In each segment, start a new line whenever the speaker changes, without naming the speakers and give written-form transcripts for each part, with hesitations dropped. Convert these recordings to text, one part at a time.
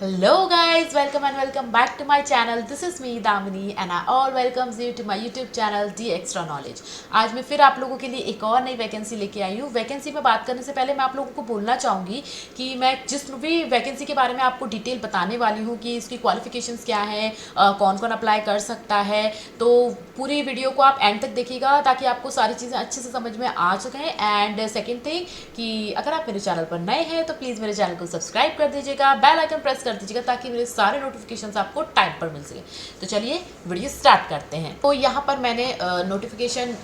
Hello guys, welcome and welcome back to my channel. This is me Damini and I all welcomes you to my YouTube channel D Extra Knowledge. आज मैं फिर आप लोगों के लिए एक और नई वैकेंसी लेके आई हूँ। वैकेंसी में बात करने से पहले मैं आप लोगों को बोलना चाहूँगी कि मैं जिस भी वैकेंसी के बारे में आपको डिटेल बताने वाली हूँ कि इसकी क्वालिफिकेशंस क्या है, कौन कौन अप्लाई कर सकता है, तो पूरी वीडियो को आप एंड तक देखिएगा ताकि आपको सारी चीज़ें अच्छे से समझ में आ सकें। एंड सेकेंड थिंग कि अगर आप मेरे चैनल पर नए हैं तो प्लीज़ मेरे चैनल को सब्सक्राइब कर दीजिएगा, बेल आइकन प्रेस कर दीजिएगा ताकि मेरे सारे नोटिफिकेशंस आपको टाइम पर मिल सके। तो चलिए वीडियो स्टार्ट करते हैं। तो यहाँ पर मैंने नोटिफिकेशन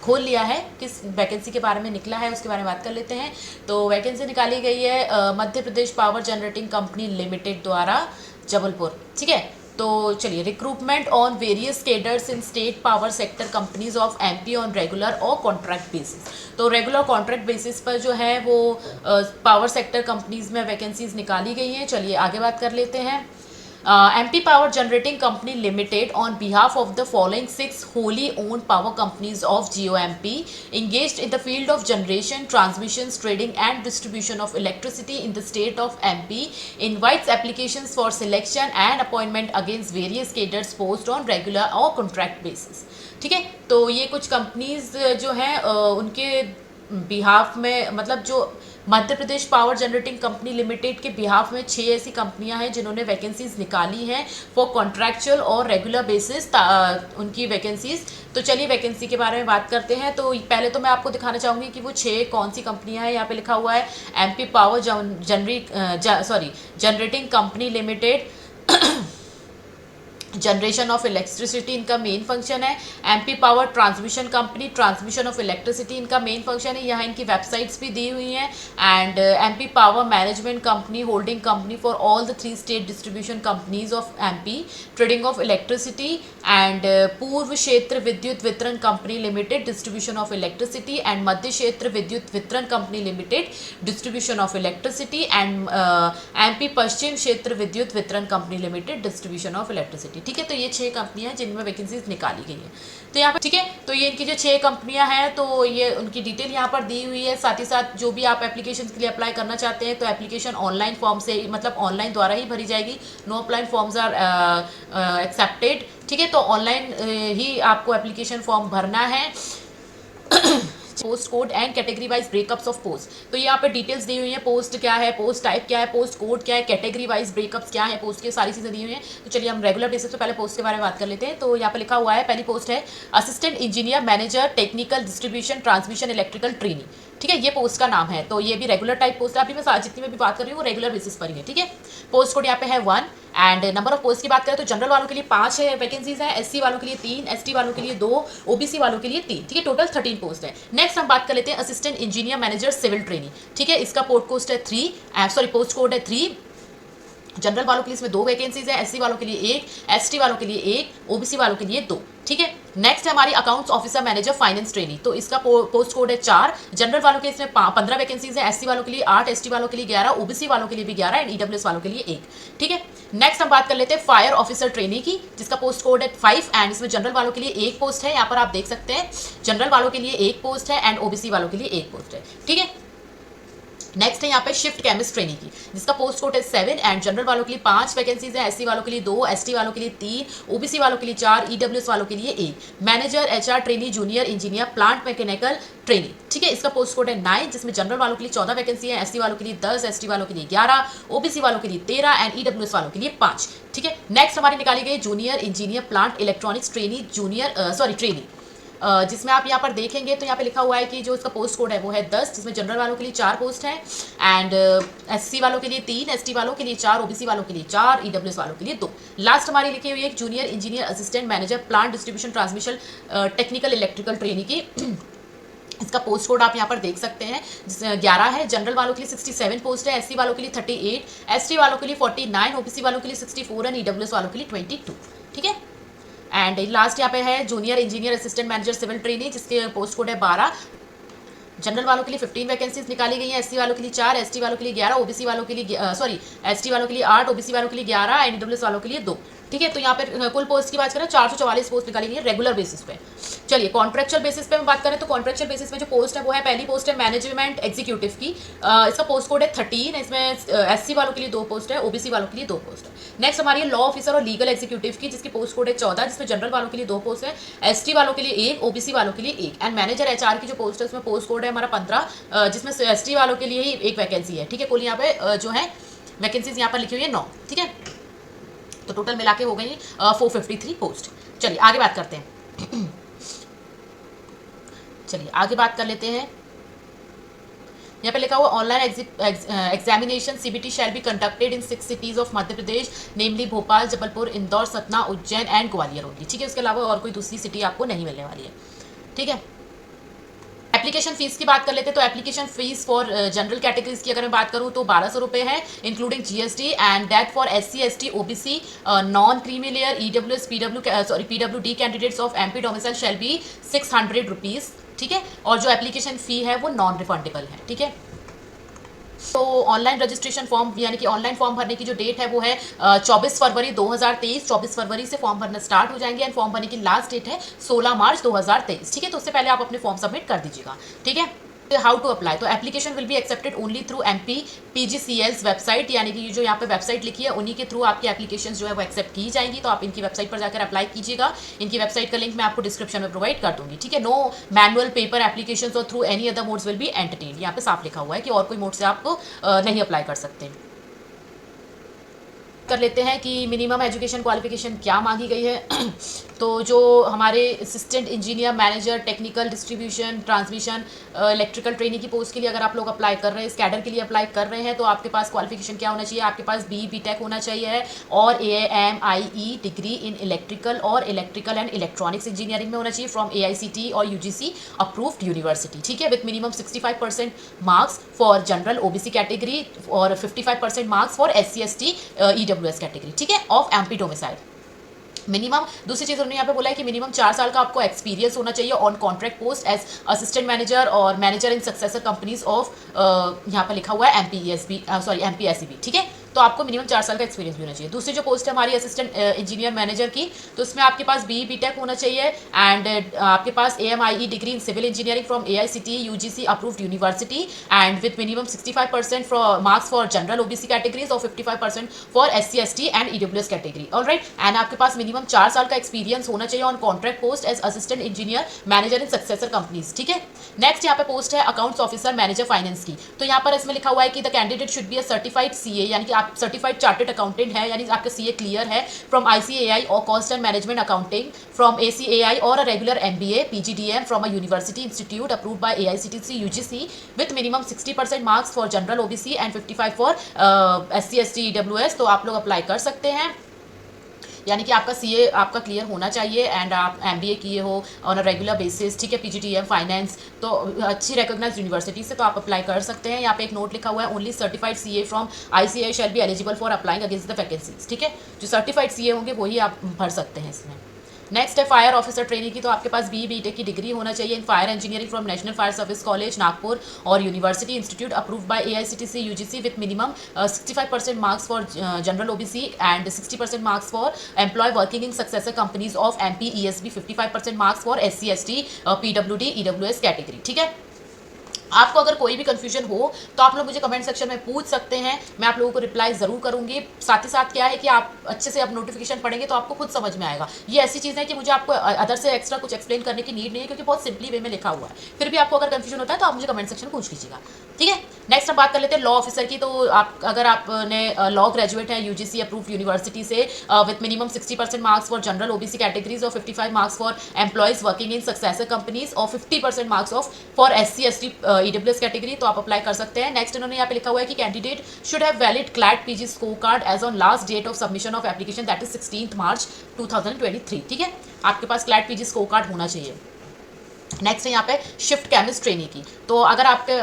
खोल लिया है, किस वैकेंसी के बारे में निकला है उसके बारे में बात कर लेते हैं। तो वैकेंसी निकाली गई है Madhya Pradesh power generating company limited द्वारा, जबलपुर। ठीक है, तो चलिए, recruitment on various केडर्स in state power sector companies of MP on regular और कॉन्ट्रैक्ट बेसिस। तो रेगुलर कॉन्ट्रैक्ट बेसिस पर जो है वो पावर सेक्टर कंपनीज में वैकेंसीज निकाली गई हैं। चलिए आगे बात कर लेते हैं। MP Power Generating Company Limited on behalf of the following 6 wholly owned power companies of GOMP engaged in the field of generation, transmissions, trading and distribution of electricity in the state of MP invites applications for selection and appointment against various cadres post on regular or contract basis। ठीक है, तो ये कुछ companies जो हैं उनके behalf में, मतलब जो Madhya Pradesh power generating company limited के बिहाफ में 6 ऐसी कंपनियां हैं जिन्होंने वैकेंसीज निकाली हैं फॉर कॉन्ट्रैक्चुअल और रेगुलर बेसिस उनकी वैकेंसीज। तो चलिए वैकेंसी के बारे में बात करते हैं। तो पहले तो मैं आपको दिखाना चाहूँगी कि वो 6 कौन सी कंपनियां हैं। यहाँ पे लिखा हुआ है MP power generating company limited, generation of electricity इनका मेन फंक्शन है। MP power transmission company, transmission of electricity इनका मेन फंक्शन है। यहाँ इनकी वेबसाइट्स भी दी हुई हैं। And MP power management company, holding company for all the 3 state distribution companies of MP, trading of electricity. And Purv Kshetra Vidyut Vitaran company limited, distribution of electricity. And Madhya Kshetra Vidyut Vitaran company limited, distribution of electricity. And MP पश्चिम क्षेत्र Vidyut Vitaran company limited, distribution of electricity. ठीक है, तो ये 6 कंपनियां हैं जिनमें vacancies निकाली गई हैं। तो यहाँ पर ठीक है, तो ये इनकी जो 6 कंपनियां हैं तो ये उनकी डिटेल यहाँ पर दी हुई है। साथ ही साथ जो भी आप एप्लीकेशन के लिए अप्लाई करना चाहते हैं तो एप्लीकेशन ऑनलाइन फॉर्म से, मतलब ऑनलाइन द्वारा ही भरी जाएगी। No apply forms are accepted. ठीक है, तो ऑनलाइन ही आपको एप्लीकेशन फॉर्म भरना है। Post code and category wise breakups of post, तो यहाँ पे डिटेल्स दी हुई है। पोस्ट क्या है, पोस्ट टाइप क्या है, पोस्ट कोड क्या है, कैटेगरी वाइज ब्रेकअप्स क्या है पोस्ट की, सारी चीज़ें दी हुई हैं। तो चलिए हम रेगुलर बेसिस पे पहले पोस्ट के बारे में बात कर लेते हैं। तो यहाँ पे लिखा हुआ है, पहली पोस्ट है assistant engineer manager technical distribution transmission electrical training. ठीक है, ये पोस्ट का नाम है। तो ये भी रेगुलर टाइप पोस्ट है। अभी मैं जितनी मैं भी बात कर रही हूँ वो रेगुलर बेसिस पर ही है। ठीक है, पोस्ट कोड यहाँ पे है 1। एंड नंबर ऑफ पोस्ट की बात करें तो जनरल वालों के लिए 5 है वैकेंसीज है, SC वालों के लिए 3, ST वालों के लिए 2, OBC वालों के लिए 3। ठीक है, टोटल 13 पोस्ट है। नेक्स्ट हम बात कर लेते हैं assistant engineer manager civil training. ठीक है, इसका पोस्ट कोड है 3। जनरल वालों के लिए इसमें 2 वैकेंसीज है, SC वालों के लिए 1, ST वालों के लिए 1, OBC वालों के लिए 2। ठीक है, नेक्स्ट है हमारी accounts officer manager finance training. तो इसका पोस्ट कोड है 4। जनरल वालों के लिए इसमें 15 वैकेंसीज है, SC वालों के लिए 8, ST वालों के लिए 11, OBC वालों के लिए भी 11 एंड EWS वालों के लिए 1। ठीक है, नेक्स्ट हम बात कर लेते हैं फायर ऑफिसर ट्रेनिंग की, जिसका पोस्ट कोड है 5 एंड इसमें जनरल वालों के लिए 1 पोस्ट है। यहाँ पर आप देख सकते हैं जनरल वालों के लिए 1 पोस्ट है एंड OBC वालों के लिए 1 पोस्ट है। ठीक है, नेक्स्ट है यहाँ पे शिफ्ट केमिस्ट ट्रेनिंग की, जिसका पोस्ट कोड है 7 एंड जनरल वालों के लिए 5 वैकेंसीज है, SC वालों के लिए 2, ST वालों के लिए 3, OBC वालों के लिए 4, EWS वालों के लिए 1। Manager HR trainee junior engineer plant mechanical training. ठीक है, इसका पोस्ट कोड है 9, जिसमें जनरल वालों के लिए 14 वैकेंसी है, SC वालों के लिए 10, ST वालों के लिए 11, OBC वालों के लिए 13 एंड EWS वालों के लिए 5। ठीक है, नेक्स्ट हमारी निकाली गई junior engineer plant electronics trainee trainee, जिसमें आप यहाँ पर देखेंगे तो यहाँ पे लिखा हुआ है कि जो इसका पोस्ट कोड है वो है 10, जिसमें जनरल वालों के लिए 4 पोस्ट हैं एंड SC वालों के लिए 3, ST वालों के लिए 4, OBC वालों के लिए 4, EWS वालों के लिए 2। लास्ट हमारी लिखी हुई है junior engineer assistant manager plant distribution transmission technical electrical training की। इसका पोस्ट कोड आप यहाँ पर देख सकते हैं, 11 है। जनरल वालों के लिए 67 पोस्ट है, SC वालों के लिए 38, ST वालों के लिए 49, OBC वालों के लिए 64 एंड EWS वालों के लिए 22। ठीक है, एंड लास्ट यहाँ पे है junior engineer assistant manager civil training, जिसके पोस्ट कोड है 12। जनरल वालों के लिए 15 वैकेंसीज निकाली गई हैं, SC वालों के लिए 4, ST वालों के लिए 11, OBC वालों के लिए ST वालों के लिए 8, OBC वालों के लिए 11 एंड EWS वालों के लिए 2। ठीक है। तो यहाँ पे कुल पोस्ट की बात करें 444 पोस्ट निकाली गई है रेगुलर बेसिस पे। चलिए कॉन्ट्रेक्चुअल बेसिस पे हम बात करें तो कॉन्ट्रेक्चुअल बेसिस में जो पोस्ट है वो है, पहली पोस्ट है मैनेजमेंट एग्जीक्यूटिव की, इसका पोस्ट कोड है 13, इसमें SC वालों के लिए 2 पोस्ट है, OBC वालों के लिए 2 पोस्ट है। नेक्स्ट हमारी लॉ ऑफिसर और लीगल एग्जीक्यूटिव की, जिसकी पोस्ट कोड है 14, जिसमें जनरल वालों के लिए 2 पोस्ट है, ST वालों के लिए 1, OBC वालों के लिए 1। एंड मैनेजर HR की जो पोस्ट है उसमें पोस्ट कोड है हमारा 15, जिसमें ST वालों के लिए ही 1 वैकेंसी है। ठीक है, कुल यहाँ पे जो है वैकेंसीज यहाँ पर लिखी हुई है 9। ठीक है, तो टोटल मिला के हो गई 453 पोस्ट। चलिए आगे बात करते हैं। चलिए आगे बात कर लेते हैं। यहाँ पे लिखा हुआ online examination CBT shall be conducted in 6 cities of Madhya Pradesh, namely Bhopal, Jabalpur, Indore, Satna, Ujjain and Gwalior होगी। ठीक है, उसके अलावा और कोई दूसरी सिटी आपको नहीं मिलने वाली है। ठीक है, एप्लीकेशन फीस की बात कर लेते हैं। तो application fees for general categories की अगर मैं बात करूं तो 1200 रुपये है including GST, and that for SC ST OBC non creamy layer EWS PWD candidates of MP domicile shall be 600 rupees. ठीक है, और जो एप्लीकेशन फ़ी है वो नॉन रिफंडेबल है। ठीक है, तो ऑनलाइन रजिस्ट्रेशन फॉर्म यानी कि ऑनलाइन फॉर्म भरने की जो डेट है वो है 24 फरवरी 2023। 24 फरवरी से फॉर्म भरना स्टार्ट हो जाएंगे एंड फॉर्म भरने की लास्ट डेट है 16 मार्च 2023। ठीक है, तो उससे पहले आप अपने फॉर्म सबमिट कर दीजिएगा। ठीक है, हाउ टू अप्लाई, तो application will be accepted only through MP PGCL's website, यानी कि जो यहाँ पे वेबसाइट लिखी है उन्हीं के थ्रू आपकी एप्लीकेशन जो है वो एक्सेप्ट की जाएंगी। तो आप इनकी वेबसाइट पर जाकर अप्लाई कीजिएगा। इनकी वेबसाइट का लिंक मैं आपको डिस्क्रिप्शन में प्रोवाइड कर दूंगी। ठीक है, नो मैनुअल पेपर एप्लीकेशन और through any other modes will be entertain, यहाँ पे साफ लिखा हुआ है कि और कोई मोड से आप नहीं अप्लाई कर सकते। कर लेते हैं कि मिनिमम एजुकेशन क्वालिफिकेशन क्या मांगी गई है। तो जो हमारे assistant engineer manager technical distribution transmission electrical training की पोस्ट के लिए अगर आप लोग अप्लाई कर रहे हैं, इस कैडर के लिए अप्लाई कर रहे हैं, तो आपके पास क्वालिफिकेशन क्या होना चाहिए? आपके पास BTech होना चाहिए और AMIE डिग्री इन इलेक्ट्रिकल और इलेक्ट्रिकल एंड इलेक्ट्रॉनिक्स इंजीनियरिंग में होना चाहिए फ्रॉम AICTE और UGC अप्रूव्ड यूनिवर्सिटी। ठीक है, with minimum 65% marks for general OBC category और 55% marks for SC ST EWS category. ठीक है, ऑफ MP डोमिसाइल। मिनिमम दूसरी चीज़ उन्होंने यहाँ पे बोला है कि मिनिमम 4 साल का आपको एक्सपीरियंस होना चाहिए on contract post as assistant manager और manager in successor companies of, यहाँ पे लिखा हुआ है MP SEB। ठीक है, तो आपको मिनिमम 4 साल का एक्सपीरियंस भी होना चाहिए। दूसरी जो पोस्ट है हमारी असिस्टेंट इंजीनियर मैनेजर की, तो उसमें आपके पास BTech होना चाहिए एंड आपके पास AMIE degree in civil engineering from AICTE UGC approved university and with minimum 65% for marks for general OBC categories और 55% for SC ST and EWS category. Alright, and आपके पास मिनिमम 4 साल का एक्सपीरियंस होना चाहिए on contract post as assistant engineer manager in successor companies. ठीक है, next यहाँ पे पोस्ट है अकाउंट्स ऑफिसर मैनेजर फाइनेंस की। तो यहाँ पर इसमें लिखा हुआ है कि the candidate should be a certified CA, यानी कि आप सर्टिफाइड चार्टेड अकाउंटेंट है, यानी आपका CA क्लियर है फ्रॉम ICAI और cost and management accounting from ACAI और a regular MBA PGDM from a university institute approved by AICTE UGC with minimum 60% marks for general OBC and 55 for SC ST EWS। तो आप लोग apply कर सकते हैं, यानी कि आपका CA आपका क्लियर होना चाहिए एंड आप MBA किए हो ऑन अ रेगुलर बेसिस। ठीक है, PGDM फाइनेंस तो अच्छी रिकॉग्नाइज्ड यूनिवर्सिटी से, तो आप अप्लाई कर सकते हैं। यहाँ पे एक नोट लिखा हुआ है only certified CA from ICAI shall be eligible for applying against the vacancies. ठीक है, जो सर्टिफाइड CA होंगे वही आप भर सकते हैं इसमें। नेक्स्ट है फायर ऑफिसर ट्रेनिंग की, तो आपके पास BTech की डिग्री होना चाहिए in fire engineering from national fire service college Nagpur और university institute approved by AICTE UGC with minimum 65% marks for general OBC and 60% marks for employ working in successor companies of MP ESB, 55% marks for SC ST PWD EWS category. ठीक है, आपको अगर कोई भी confusion हो तो आप लोग मुझे कमेंट सेक्शन में पूछ सकते हैं, मैं आप लोगों को रिप्लाई ज़रूर करूंगी। साथ ही साथ क्या है कि आप अच्छे से अब नोटिफिकेशन पढ़ेंगे तो आपको खुद समझ में आएगा। ये ऐसी चीज़ है कि मुझे आपको अदर से एक्स्ट्रा कुछ एक्सप्लेन करने की नीड नहीं है, क्योंकि बहुत सिंपली वे में लिखा हुआ है। फिर भी आपको अगर कन्फ्यूजन होता है तो आप मुझे कमेंट सेक्शन में पूछ लीजिएगा। ठीक है, नेक्स्ट हम बात कर लेते हैं लॉ ऑफिसर की। तो आप अगर आपने लॉ ग्रेजुएट है UGC अप्रूव्ड यूनिवर्सिटी से with minimum 60% marks for general OBC categories और 55 marks for employees working in successor companies और 50% marks of for SC ST EWS category, तो आप अप्लाई कर सकते हैं। नेक्स्ट इन्होंने यहाँ पे लिखा हुआ है कि candidate should have valid CLAT PG score card as on last date of submission of application that is 16 March 2023। ठीक है, आपके पास क्लैट PG स्कोर कार्ड होना चाहिए। नेक्स्ट है यहाँ पे शिफ्ट केमिस्ट ट्रेनिंग की, तो अगर आपके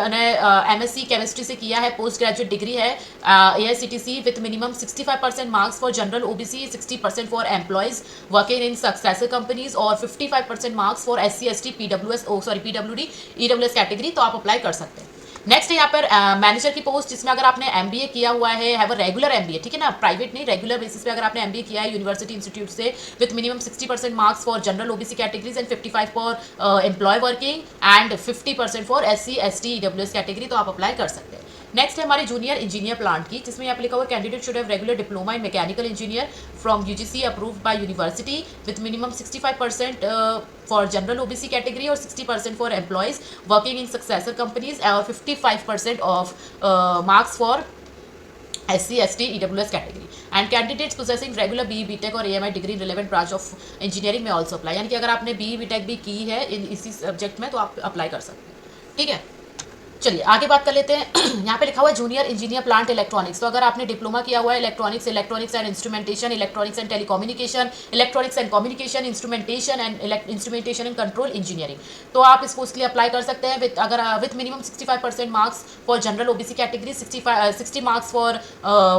MSc केमिस्ट्री से किया है, पोस्ट ग्रेजुएट डिग्री है AICTE with minimum 65% marks for general OBC, 60% for employees working in successor companies और 55% marks for SC ST PWD EWS category, तो आप अप्लाई कर सकते हैं। नेक्स्ट है यहाँ पर मैनेजर की पोस्ट, जिसमें अगर आपने एमबीए किया हुआ है, हैव अ रेगुलर एमबीए, ठीक है ना, प्राइवेट नहीं, रेगुलर बेसिस पे अगर आपने एमबीए किया है यूनिवर्सिटी इंस्टीट्यूट से, with minimum 60% marks for general OBC categories and 55 for employ working and 50% for SC ST EWS category, तो आप अप्लाई कर सकते हैं। नेक्स्ट है हमारी जूनियर इंजीनियर प्लांट की, जिसमें यहाँ पे लिखा हुआ candidate should have regular diploma in mechanical engineer from UGC approved by university with minimum 65% for general OBC category और 60% for employees working in successor companies और 55% of marks for SC ST EWS category and candidates possessing regular BE BTech और AMI degree relevant branch of engineering में also apply, यानी कि अगर आपने BE BTech भी की है इसी सब्जेक्ट में तो आप अप्लाई कर सकते हैं, ठीक है। चलिए आगे बात कर लेते हैं। यहाँ पे लिखा हुआ है जूनियर इंजीनियर प्लांट इलेक्ट्रॉनिक्स, तो अगर आपने डिप्लोमा किया हुआ है electronics and instrumentation, electronics and telecommunication, electronics and communication, instrumentation and control engineering, तो आप इस पोस्ट के लिए अप्लाई कर सकते हैं with minimum 65% marks for general OBC category, 60 marks for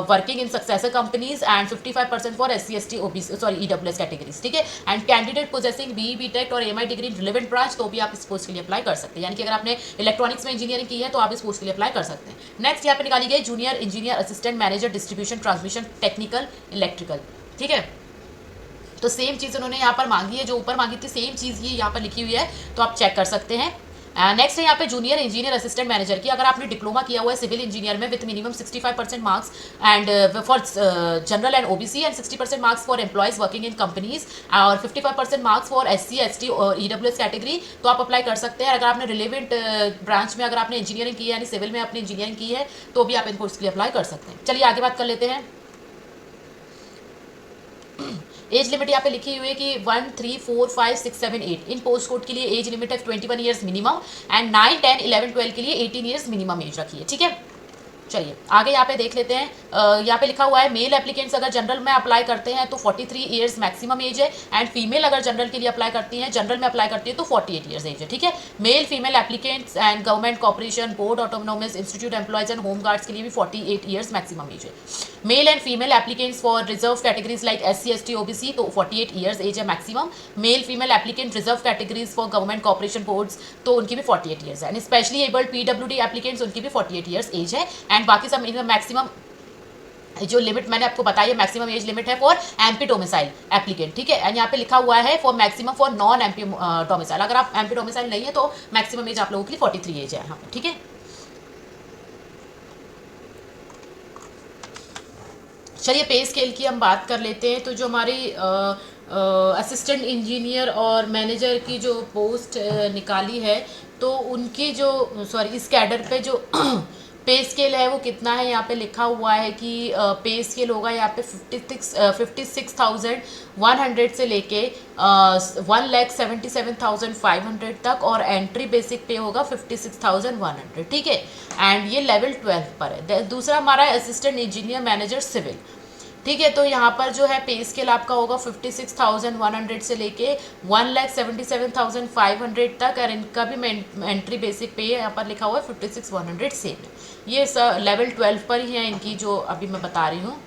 working in successor companies and 55% for SC ST OBC EWS categories, ठीक है। And candidate possessing BE BTech और AMI डिग्री रिलेवेंट ब्रांच, तो भी आप इस पोस्ट के लिए अप्लाई कर सकते हैं, यानी कि अगर आपने इलेक्ट्रॉनिक्स में इंजीनियरिंग की है तो आप इस पोस्ट के लिए अप्लाई कर सकते हैं। नेक्स्ट यहाँ पे निकाली गई junior engineer assistant manager distribution transmission technical electrical, ठीक है। तो सेम चीज़ उन्होंने यहाँ पर मांगी है, जो ऊपर मांगी थी सेम चीज़ ये यहाँ पर लिखी हुई है, तो आप चेक कर सकते हैं। नेक्स्ट है यहाँ पे जूनियर इंजीनियर असिस्टेंट मैनेजर की, अगर आपने डिप्लोमा किया हुआ है सिविल इंजीनियर में with minimum 65% marks and for general and OBC and 60% marks for employees working in companies और 55% मार्क्स फॉर SC ST और EWS कैटेगरी, तो आप अप्लाई कर सकते हैं। अगर आपने रिलेवेंट ब्रांच में अगर आपने इंजीनियरिंग की है यानी सिविल में अपनी इंजीनियरिंग की है तो भी आप इन कोर्स के लिए अप्लाई कर सकते हैं। चलिए आगे बात कर लेते हैं। एज लिमिट यहाँ पे लिखी हुई है कि 1 3 4 5 6 7 8 इन पोस्ट कोड के लिए एज लिमिट है 21 ईयर्स मिनिमम एंड 9 10 11 12 के लिए 18 ईयर्स मिनिमम एज रखी है, ठीक है। चलिए आगे यहाँ पे देख लेते हैं। यहाँ पे लिखा हुआ है मेल एप्लीकेंट्स अगर जनरल में अप्लाई करते हैं तो 43 ईयर्स मैक्सिमम एज है एंड फीमेल अगर जनरल के लिए अप्लाई करती हैं, जनरल में अप्लाई करती है तो 48 ईयर्स एज है, ठीक है। Male female applicants and government corporation board autonomous institute employees and home guards के लिए भी 48 ईयर्स मैक्सिमम एज है। Male and female applicants for reserve categories like SC ST OBC तो 48 ईयर्स एज है maximum. Male female applicant reserve categories for government corporation boards तो उनकी भी 48 years है and specially abled PWD applicants उनकी भी 48 years as है and बाकी सब मैक्सिमम जो लिमिट मैंने आपको बताई है मैक्सिमम एज लिमिट है फॉर MP डोमिसाइल एप्लीकेंट, ठीक है। एंड यहाँ पे लिखा हुआ है for maximum for non MP domicile, अगर आप MP डोमिसाइल नहीं है तो मैक्सिमम एज आप लोगों के लिए 43 एज है यहाँ पे, ठीक है। चलिए पे स्केल की हम बात कर लेते हैं। तो जो हमारी असिस्टेंट इंजीनियर और मैनेजर की जो पोस्ट निकाली है तो उनकी जो इस कैडर पे जो पे स्केल है वो कितना है, यहाँ पे लिखा हुआ है कि पे स्केल होगा यहाँ पे 56,100 से लेके 1,77,500 तक और एंट्री बेसिक पे होगा 56,100, ठीक है। एंड ये लेवल 12 पर है। दूसरा हमारा असिस्टेंट इंजीनियर मैनेजर सिविल, ठीक है। तो यहाँ पर जो है पे स्केल आपका होगा 56,100 से लेके 1,77,500 तक और इनका भी एंट्री बेसिक पे यहाँ पर लिखा हुआ है 56,100 सेम है। ये लेवल 12 पर ही है इनकी जो अभी मैं बता रही हूँ।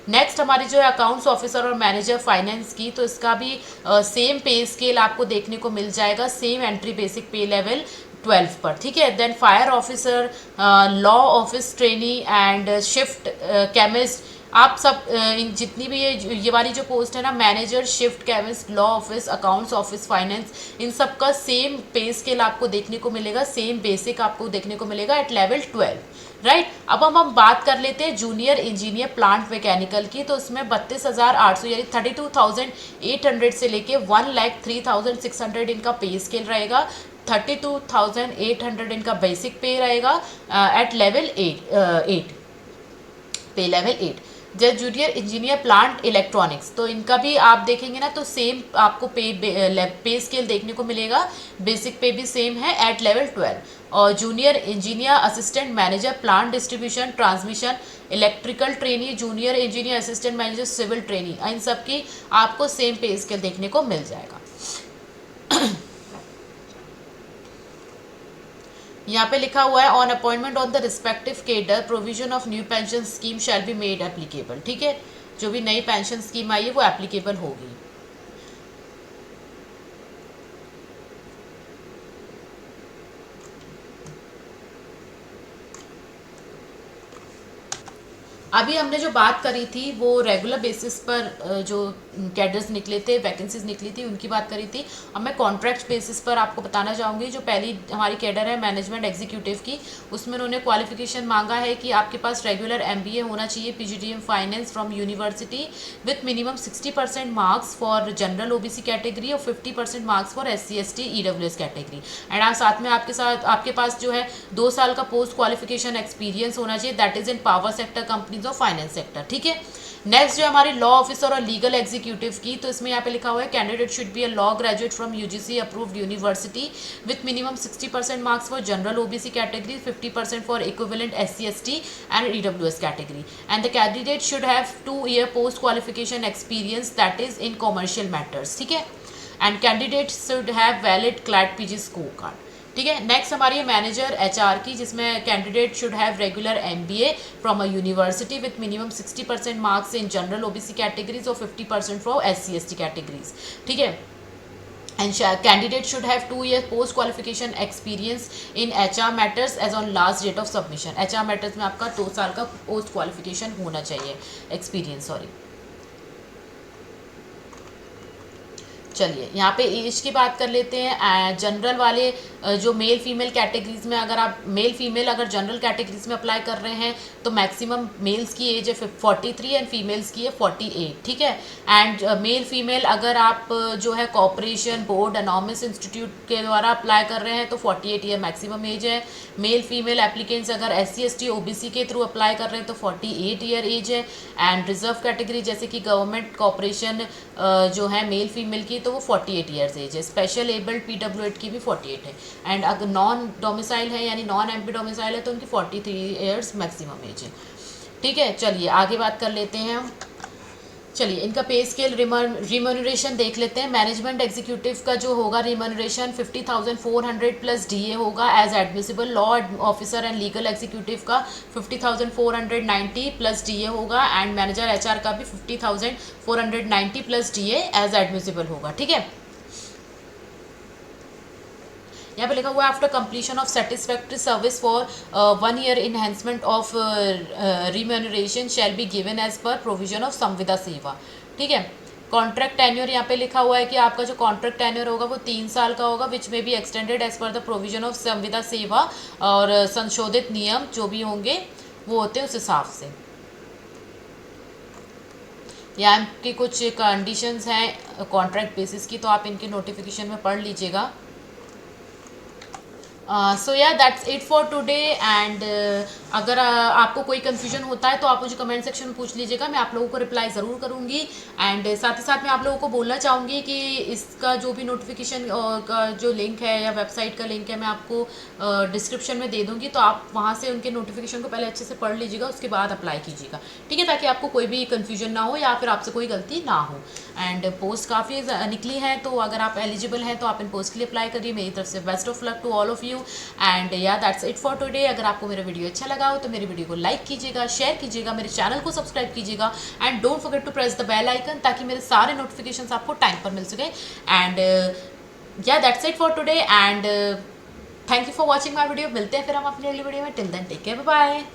नेक्स्ट हमारी जो है अकाउंट्स ऑफिसर और मैनेजर फाइनेंस की, तो इसका भी सेम पे स्केल आपको देखने को मिल जाएगा, same entry basic pay level 12 पर, ठीक है। Then fire officer, law office trainee and shift chemist, आप सब इन जितनी भी ये वाली जो पोस्ट है ना, manager, shift chemist, law office, accounts office, finance, इन सब का सेम पे स्केल आपको देखने को मिलेगा, सेम बेसिक आपको देखने को मिलेगा एट लेवल 12, राइट। अब हम बात कर लेते हैं जूनियर इंजीनियर प्लांट मैकेनिकल की, तो उसमें 32,800 यानी 32,800 से लेके 1,03,600 इनका पे स्केल रहेगा। 32,800 इनका बेसिक पे रहेगा एट लेवल 8 पे लेवल 8। जब जूनियर इंजीनियर प्लांट इलेक्ट्रॉनिक्स, तो इनका भी आप देखेंगे ना तो सेम आपको पे स्केल देखने को मिलेगा, बेसिक पे भी सेम है एट लेवल 12। और junior engineer assistant manager plant distribution transmission electrical trainee, junior engineer assistant manager civil trainee, इन सब की आपको सेम पे स्केल देखने को मिल जाएगा। यहाँ पे लिखा हुआ है on appointment on the respective cadre provision of new pension scheme shall be made applicable, ठीक है। जो भी नई पेंशन स्कीम आई है वो एप्लीकेबल होगी। अभी हमने जो बात करी थी वो रेगुलर बेसिस पर जो कैडर्स निकले थे, वैकेंसीज निकली थी, उनकी बात करी थी। अब मैं कॉन्ट्रैक्ट बेसिस पर आपको बताना चाहूँगी। जो पहली हमारी कैडर है मैनेजमेंट एग्जीक्यूटिव की, उसमें उन्होंने क्वालिफिकेशन मांगा है कि आपके पास रेगुलर MBA होना चाहिए PGDM finance from university with minimum 60% marks for general OBC category और 50% marks for SC ST EWS category. And आप साथ में आपके पास जो है 2 साल का पोस्ट क्वालिफिकेशन एक्सपीरियंस होना चाहिए, that is in power sector companies और फाइनेंस सेक्टर। ठीक है। नेक्स्ट जो हमारी लॉ ऑफिसर और लीगल एग्जीक्यूटिव की, तो इसमें यहाँ पे लिखा हुआ है candidate should be a law graduate from UGC approved university with minimum 60% marks for general OBC category, 50% for equivalent SC ST and EWS category, and the candidate should have 2 year post qualification experience that is in commercial matters. ठीक है। And candidate should have valid CLAT PG score card. ठीक है। Next हमारी है manager HR की, जिसमें candidate should have regular MBA from a university with minimum 60% marks in general OBC categories और 50% for SC ST categories. ठीक है। And candidate should have 2 year post qualification experience in HR matters as on last date of submission. HR matters में आपका 2 साल का post qualification होना चाहिए, experience, sorry. चलिए यहाँ पे एज की बात कर लेते हैं। जनरल वाले जो मेल फीमेल कैटेगरीज में, अगर आप मेल फीमेल अगर जनरल कैटेगरीज में अप्लाई कर रहे हैं तो मैक्सिमम मेल्स की एज है 43 एंड फीमेल्स की है 48। ठीक है। एंड मेल फीमेल अगर आप जो है कॉर्पोरेशन बोर्ड एनॉर्मस इंस्टीट्यूट के द्वारा अप्लाई कर रहे हैं तो 48 ईयर मैक्सिमम एज है। मेल फीमेल एप्लीकेंट्स अगर SC ST OBC के थ्रू अप्लाई कर रहे हैं तो 48 ईयर एज है। एंड रिजर्व कैटेगरी जैसे कि गवर्नमेंट कॉर्पोरेशन जो है मेल फीमेल की, तो वो 48 ईयर्स एज है। स्पेशल एबल्ड PWD की भी 48 है। एंड अगर नॉन डोमिसाइल है यानी नॉन MP डोमिसाइल है तो उनकी 43 ईयर्स मैक्सिमम एज है। ठीक है। चलिए आगे बात कर लेते हैं हम। चलिए इनका पे स्केल रिम्यूनरेशन देख लेते हैं। मैनेजमेंट एग्जीक्यूटिव का जो होगा रिम्यूनरेशन 50,400 प्लस DA होगा as admissible. Law officer and legal executive का 50,490 प्लस DA होगा। एंड मैनेजर HR का भी 50,490 प्लस DA एज एडमिसिबल होगा। ठीक है। यहाँ पे लिखा हुआ है after completion of satisfactory service for 1 year enhancement of remuneration shall be given as per provision of संविदा सेवा। ठीक है। कॉन्ट्रैक्ट टेन्योर यहाँ पे लिखा हुआ है कि आपका जो कॉन्ट्रैक्ट टेन्योर होगा वो 3 साल का होगा, विच में भी extended as per the provision of संविदा सेवा, और संशोधित नियम जो भी होंगे वो होते हैं उस हिसाब से। यहाँ की कुछ कंडीशंस हैं कॉन्ट्रैक्ट बेसिस की, तो आप इनके नोटिफिकेशन में पढ़ लीजिएगा। सो या that's it for today. And अगर आपको कोई कन्फ्यूजन होता है तो आप मुझे कमेंट सेक्शन में पूछ लीजिएगा, मैं आप लोगों को रिप्लाई ज़रूर करूँगी। एंड साथ ही साथ मैं आप लोगों को बोलना चाहूँगी कि इसका जो भी नोटिफिकेशन का जो लिंक है या वेबसाइट का लिंक है मैं आपको डिस्क्रिप्शन में दे दूँगी, तो आप वहाँ से उनके नोटिफिकेशन को पहले अच्छे से पढ़ लीजिएगा, उसके बाद अप्लाई कीजिएगा। ठीक है। ताकि आपको कोई भी कन्फ्यूजन ना हो या फिर आपसे कोई गलती ना हो। एंड पोस्ट काफ़ी निकली हैं, तो अगर आप एलिजिबल हैं तो आप इन पोस्ट के लिए अप्लाई करिए। मेरी तरफ से best of luck to all of you. And yeah that's it for today. अगर आपको मेरा वीडियो अच्छा लगा हो तो मेरी वीडियो को लाइक कीजिएगा, शेयर कीजिएगा, मेरे चैनल को सब्सक्राइब कीजिएगा, and don't forget to press the bell icon ताकि मेरे सारे नोटिफिकेशंस आपको टाइम पर मिल सके। And yeah that's it for today. And thank you for watching my video. मिलते हैं फिर हम अपनी अगली वीडियो में। Till then take care, bye bye.